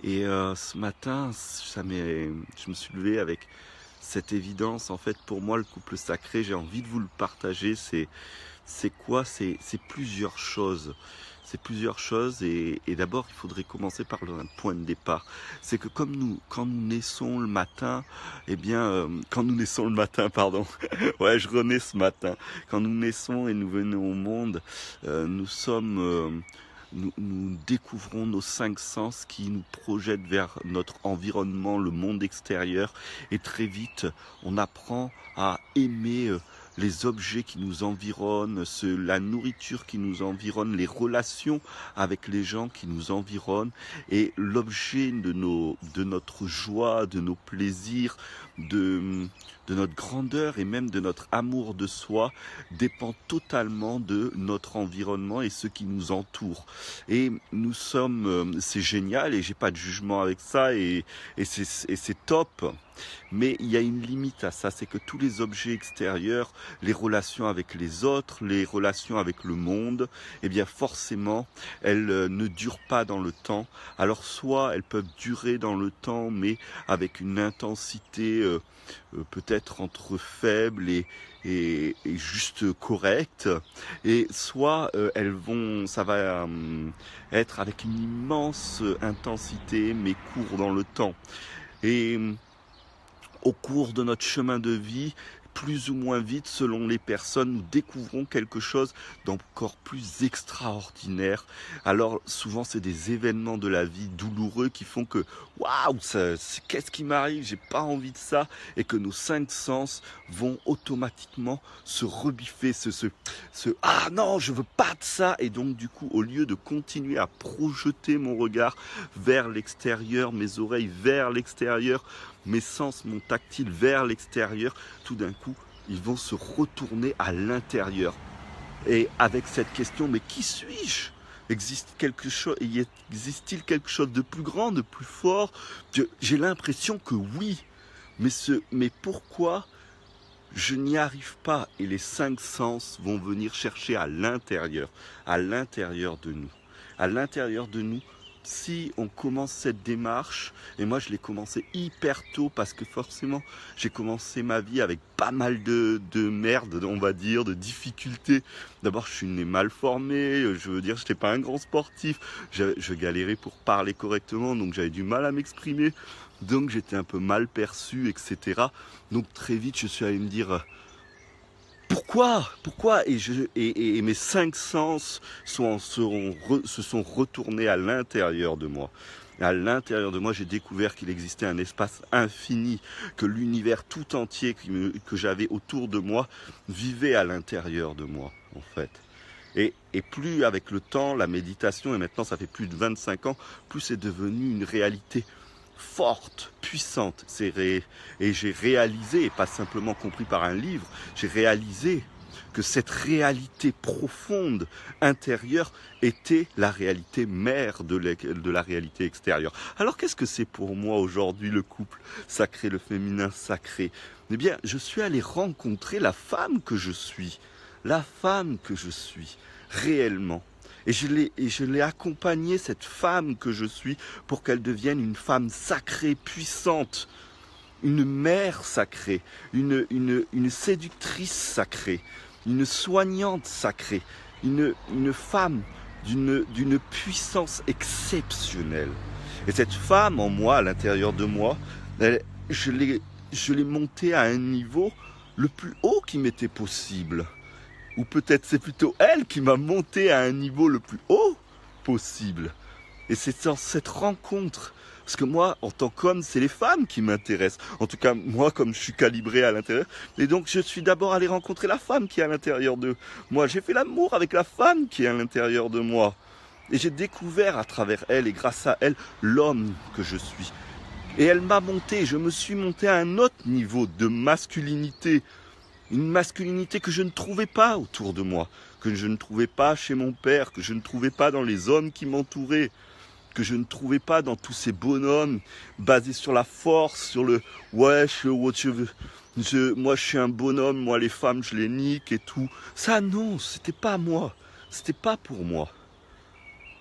Et ce matin, je me suis levé avec cette évidence. En fait, pour moi, le couple sacré, j'ai envie de vous le partager. C'est quoi? C'est plusieurs choses. C'est plusieurs choses. Et d'abord, il faudrait commencer par un point de départ. C'est que comme nous, quand nous naissons le matin, quand nous naissons le matin, pardon. Ouais, je renais ce matin. Quand nous naissons et nous venons au monde, nous sommes nous découvrons nos cinq sens qui nous projettent vers notre environnement, le monde extérieur. Et très vite, on apprend à aimer les objets qui nous environnent, la nourriture qui nous environne, les relations avec les gens qui nous environnent. Et l'objet de notre joie, de nos plaisirs, de notre grandeur et même de notre amour de soi dépend totalement de notre environnement et ce qui nous entoure. Et nous sommes, c'est génial et j'ai pas de jugement avec ça et c'est top. Mais il y a une limite à ça, c'est que tous les objets extérieurs, les relations avec les autres, les relations avec le monde, eh bien forcément, elles ne durent pas dans le temps. Alors soit elles peuvent durer dans le temps, mais avec une intensité peut-être entre faible et juste correcte, et soit ça va être avec une immense intensité, mais court dans le temps. Et au cours de notre chemin de vie, plus ou moins vite selon les personnes, nous découvrons quelque chose d'encore plus extraordinaire. Alors souvent c'est des événements de la vie douloureux qui font que waouh, qu'est-ce qui m'arrive, j'ai pas envie de ça, et que nos cinq sens vont automatiquement se rebiffer, ah non, je veux pas de ça. Et donc du coup, au lieu de continuer à projeter mon regard vers l'extérieur, mes oreilles vers l'extérieur, mes sens, mon tactile vers l'extérieur, tout d'un coup, ils vont se retourner à l'intérieur. Et avec cette question, mais qui suis-je? Existe-t-il quelque chose de plus grand, de plus fort? J'ai l'impression que oui, mais pourquoi je n'y arrive pas? Et les cinq sens vont venir chercher à l'intérieur de nous. À l'intérieur de nous, si on commence cette démarche, et moi je l'ai commencé hyper tôt parce que forcément j'ai commencé ma vie avec pas mal de merde, on va dire, de difficultés. D'abord je suis né mal formé, je veux dire, je n'étais pas un grand sportif, je galérais pour parler correctement, donc j'avais du mal à m'exprimer, donc j'étais un peu mal perçu, etc. Donc très vite je suis allé me dire pourquoi et mes cinq sens se sont retournés à l'intérieur de moi. À l'intérieur de moi, j'ai découvert qu'il existait un espace infini, que l'univers tout entier que j'avais autour de moi vivait à l'intérieur de moi, en fait. Et plus avec le temps, la méditation, et maintenant ça fait plus de 25 ans, plus c'est devenu une réalité forte, puissante. Et j'ai réalisé, et pas simplement compris par un livre, j'ai réalisé que cette réalité profonde, intérieure, était la réalité mère de la réalité extérieure. Alors qu'est-ce que c'est pour moi aujourd'hui le couple sacré, le féminin sacré? Eh bien, je suis allé rencontrer la femme que je suis, réellement. Et je l'ai accompagnée, cette femme que je suis, pour qu'elle devienne une femme sacrée, puissante, une mère sacrée, une séductrice sacrée, une soignante sacrée, une femme d'une puissance exceptionnelle. Et cette femme en moi, à l'intérieur de moi, je l'ai montée à un niveau le plus haut qui m'était possible. Ou peut-être c'est plutôt elle qui m'a monté à un niveau le plus haut possible. Et c'est dans cette rencontre, parce que moi, en tant qu'homme, c'est les femmes qui m'intéressent. En tout cas, moi, comme je suis calibré à l'intérieur. Et donc, je suis d'abord allé rencontrer la femme qui est à l'intérieur de moi. J'ai fait l'amour avec la femme qui est à l'intérieur de moi. Et j'ai découvert à travers elle et grâce à elle, l'homme que je suis. Et elle m'a monté, je me suis monté à un autre niveau de masculinité. Une masculinité que je ne trouvais pas autour de moi, que je ne trouvais pas chez mon père, que je ne trouvais pas dans les hommes qui m'entouraient, que je ne trouvais pas dans tous ces bonhommes basés sur la force, sur le « ouais, moi je suis un bonhomme, moi les femmes je les nique et tout ». Ça non, c'était pas moi, c'était pas pour moi.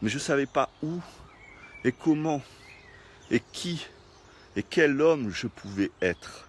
Mais je savais pas où et comment. et quel homme je pouvais être.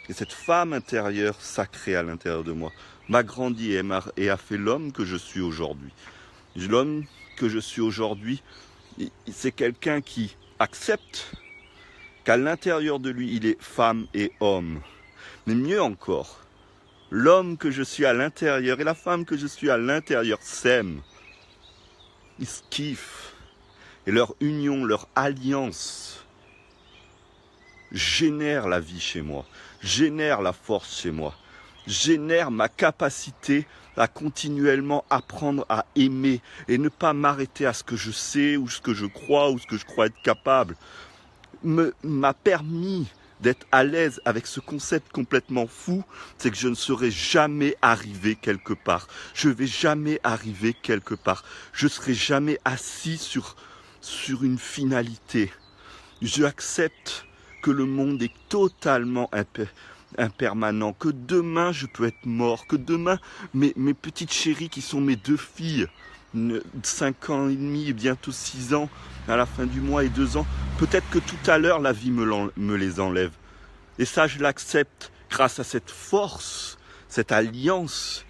Et cette femme intérieure sacrée à l'intérieur de moi m'a grandi et a fait l'homme que je suis aujourd'hui. L'homme que je suis aujourd'hui, c'est quelqu'un qui accepte qu'à l'intérieur de lui, il est femme et homme. Mais mieux encore, l'homme que je suis à l'intérieur et la femme que je suis à l'intérieur s'aiment. Ils se kiffent. Et leur union, leur alliance génère la vie chez moi, génère la force chez moi, génère ma capacité à continuellement apprendre à aimer et ne pas m'arrêter à ce que je sais ou ce que je crois ou ce que je crois être capable. M'a permis d'être à l'aise avec ce concept complètement fou, c'est que je ne serai jamais arrivé quelque part. Je ne vais jamais arriver quelque part. Je ne serai jamais assis sur une finalité. J'accepte que le monde est totalement impermanent, que demain je peux être mort, que demain mes petites chéries qui sont mes 2 filles, 5 ans et demi et bientôt 6 ans, à la fin du mois et 2 ans, peut-être que tout à l'heure la vie me les enlève. Et ça je l'accepte grâce à cette force, cette alliance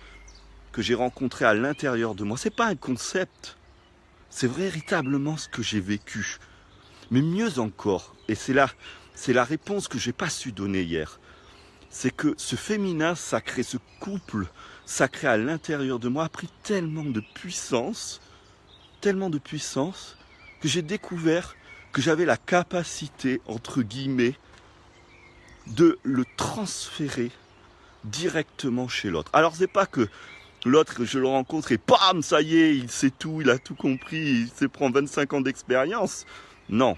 que j'ai rencontrée à l'intérieur de moi. C'est pas un concept, c'est véritablement ce que j'ai vécu. Mais mieux encore, et c'est la réponse que j'ai pas su donner hier, c'est que ce féminin sacré, ce couple sacré à l'intérieur de moi a pris tellement de puissance, que j'ai découvert que j'avais la capacité, entre guillemets, de le transférer directement chez l'autre. Alors c'est pas que l'autre, je le rencontre et bam, ça y est, il sait tout, il a tout compris, il se prend 25 ans d'expérience. Non.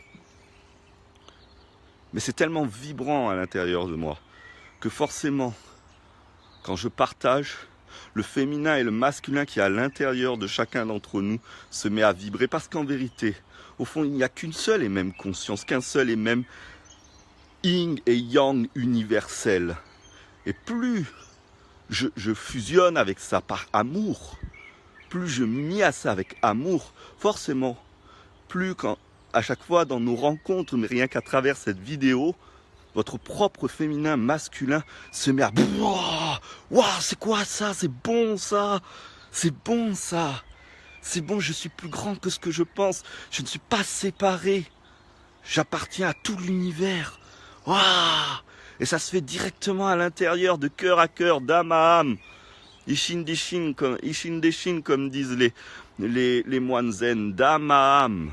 Mais c'est tellement vibrant à l'intérieur de moi que forcément, quand je partage, le féminin et le masculin qui est à l'intérieur de chacun d'entre nous se met à vibrer. Parce qu'en vérité, au fond, il n'y a qu'une seule et même conscience, qu'un seul et même yin et yang universel. Et plus je fusionne avec ça par amour, plus je m'unis à ça avec amour, forcément, plus quand à chaque fois dans nos rencontres, mais rien qu'à travers cette vidéo, votre propre féminin masculin se met à waouh, c'est quoi ça? C'est bon ça, c'est bon ça, c'est bon, je suis plus grand que ce que je pense, je ne suis pas séparé, j'appartiens à tout l'univers. Waouh! Et ça se fait directement à l'intérieur, de cœur à cœur, d'âme à âme. Ishin Deshin, comme disent les moines zen, d'âme à âme.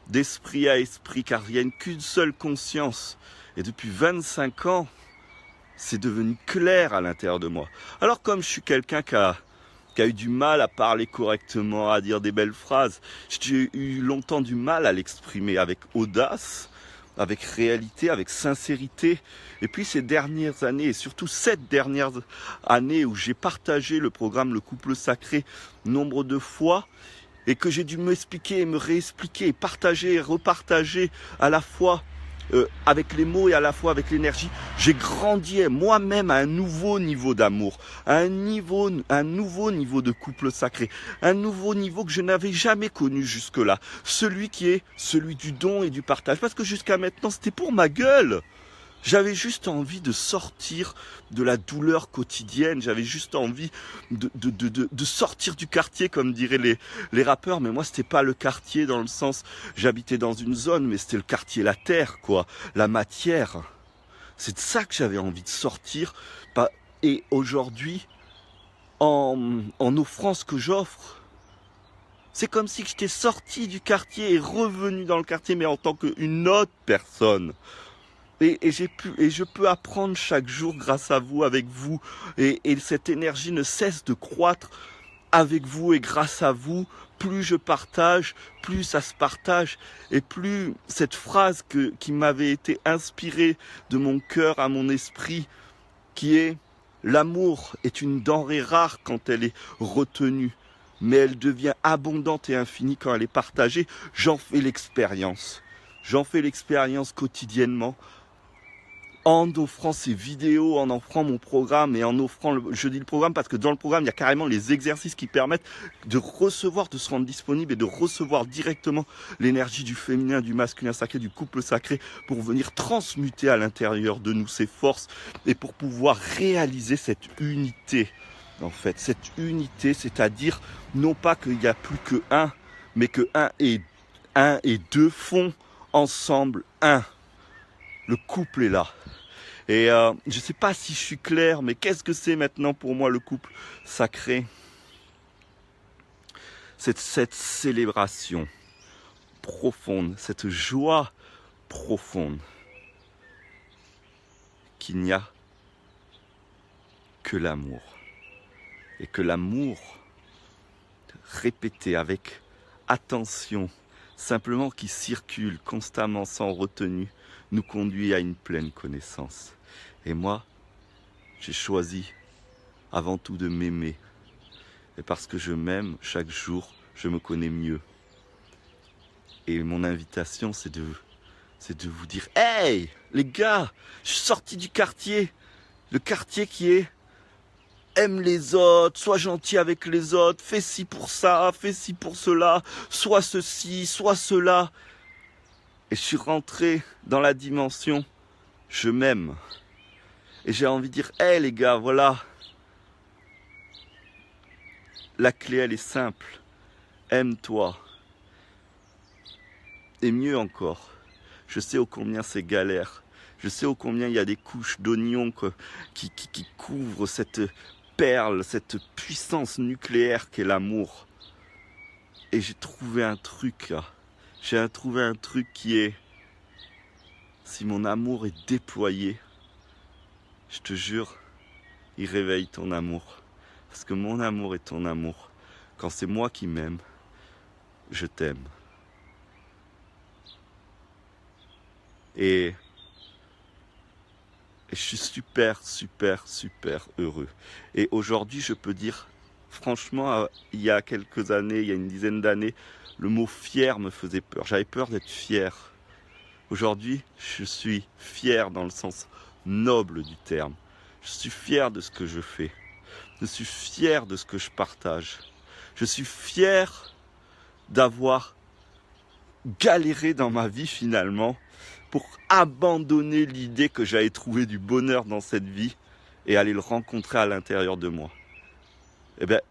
D'esprit à esprit, car il n'y a qu'une seule conscience. Et depuis 25 ans, c'est devenu clair à l'intérieur de moi. Alors comme je suis quelqu'un qui a eu du mal à parler correctement, à dire des belles phrases, j'ai eu longtemps du mal à l'exprimer avec audace, avec réalité, avec sincérité. Et puis ces dernières années, et surtout cette dernière année où j'ai partagé le programme Le Couple Sacré nombre de fois, et que j'ai dû m'expliquer et me réexpliquer, partager et repartager à la fois avec les mots et à la fois avec l'énergie, j'ai grandi moi-même à un nouveau niveau d'amour, à un nouveau niveau de couple sacré, un nouveau niveau que je n'avais jamais connu jusque-là, celui qui est celui du don et du partage, parce que jusqu'à maintenant c'était pour ma gueule. J'avais juste envie de sortir de la douleur quotidienne, j'avais juste envie de sortir du quartier, comme diraient les rappeurs, mais moi c'était pas le quartier dans le sens, j'habitais dans une zone, mais c'était le quartier, la terre, quoi, la matière. C'est de ça que j'avais envie de sortir, et aujourd'hui, en offrant ce que j'offre, c'est comme si j'étais sorti du quartier et revenu dans le quartier, mais en tant qu'une autre personne. Et je peux apprendre chaque jour grâce à vous, avec vous, et cette énergie ne cesse de croître avec vous et grâce à vous. Plus je partage, plus ça se partage, et plus cette phrase qui m'avait été inspirée de mon cœur à mon esprit, qui est « L'amour est une denrée rare quand elle est retenue, mais elle devient abondante et infinie quand elle est partagée », j'en fais l'expérience. J'en fais l'expérience quotidiennement, en offrant ces vidéos, en offrant mon programme et en offrant, je dis le programme parce que dans le programme, il y a carrément les exercices qui permettent de recevoir, de se rendre disponible et de recevoir directement l'énergie du féminin, du masculin sacré, du couple sacré pour venir transmuter à l'intérieur de nous ces forces et pour pouvoir réaliser cette unité. En fait, cette unité, c'est-à-dire non pas qu'il n'y a plus que un, mais que un et deux font ensemble un. Le couple est là. Et je ne sais pas si je suis clair, mais qu'est-ce que c'est maintenant pour moi le couple sacré? C'est cette célébration profonde, cette joie profonde qu'il n'y a que l'amour. Et que l'amour, répété avec attention, simplement qui circule constamment sans retenue, nous conduit à une pleine connaissance. Et moi, j'ai choisi avant tout de m'aimer. Et parce que je m'aime, chaque jour, je me connais mieux. Et mon invitation, c'est de vous dire, hey, les gars, je suis sorti du quartier. Le quartier qui est aime les autres, sois gentil avec les autres, fais ci pour ça, fais ci pour cela, sois ceci, sois cela. Et je suis rentré dans la dimension, je m'aime. Et j'ai envie de dire, hé les gars, voilà. La clé, elle est simple. Aime-toi. Et mieux encore, je sais ô combien c'est galère. Je sais ô combien il y a des couches d'oignons qui couvrent cette perle, cette puissance nucléaire qu'est l'amour. Et j'ai trouvé un truc là. J'ai trouvé un truc qui est, si mon amour est déployé, je te jure, il réveille ton amour. Parce que mon amour est ton amour. Quand c'est moi qui m'aime, je t'aime. Et je suis super, super, super heureux. Et aujourd'hui, je peux dire, franchement, il y a quelques années, il y a une dizaine d'années, le mot fier me faisait peur. J'avais peur d'être fier. Aujourd'hui, je suis fier dans le sens noble du terme. Je suis fier de ce que je fais. Je suis fier de ce que je partage. Je suis fier d'avoir galéré dans ma vie finalement pour abandonner l'idée que j'allais trouver du bonheur dans cette vie et aller le rencontrer à l'intérieur de moi. Et bien,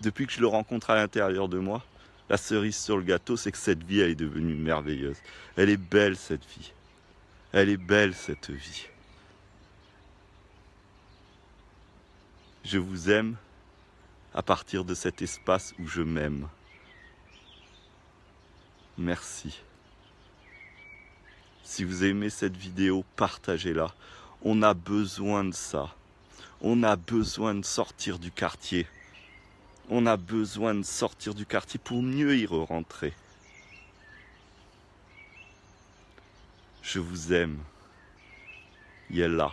depuis que je le rencontre à l'intérieur de moi, la cerise sur le gâteau, c'est que cette vie, elle est devenue merveilleuse. Elle est belle, cette vie. Elle est belle, cette vie. Je vous aime à partir de cet espace où je m'aime. Merci. Si vous aimez cette vidéo, partagez-la. On a besoin de ça. On a besoin de sortir du quartier. On a besoin de sortir du quartier pour mieux y rentrer. Je vous aime. Yella.